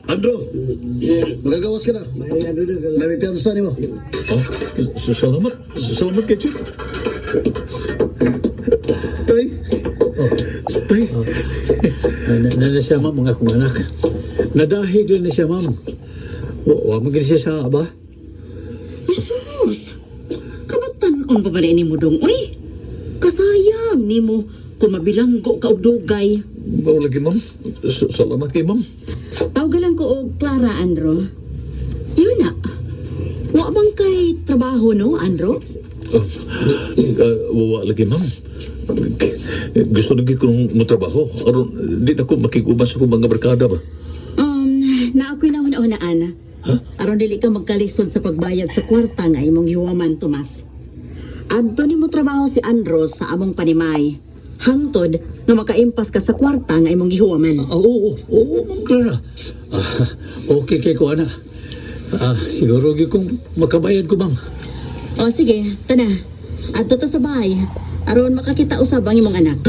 Andrew, magagawas ka na. Namipiyansa ni mo. Oh, salamat. Salamat kay Chief. Tay. Tay. Na siya, ma'am, mga kong anak. Nadahig lang na siya, ma'am. Huwag magiging siya sa aba. Jesus! Kabatan-on pa ba rin ni mo dong? Uy! Kasayang ni mo kung mabilanggo ka og dugay. Bao lagi, ma'am. Salamat kay ma'am. Tawgalan ko og Clara, Andro. Yun na. Wa bang kay trabaho, no, Andro? Wawa lagi, ma'am. Gusto lagi kong matrabaho. Aron, di na ko makikuban sa kong mga barkada ba? Na ako'y nauna-unaan. Aron dili ka magkalisod sa pagbayad sa kwarta nga imong yuwaman, Tomas. Adto ni mo trabaho si Andros sa among panimay. Hangtod nga makaimpas ka sa kwarta nga imong gihuwaman. Oo, ma'am Clara. Okay kay ko, ana. Siguro kung makabayad ko, ma'am. O sige, tana. Adto ta sa bahay. Aron makakita usab ang imong anak.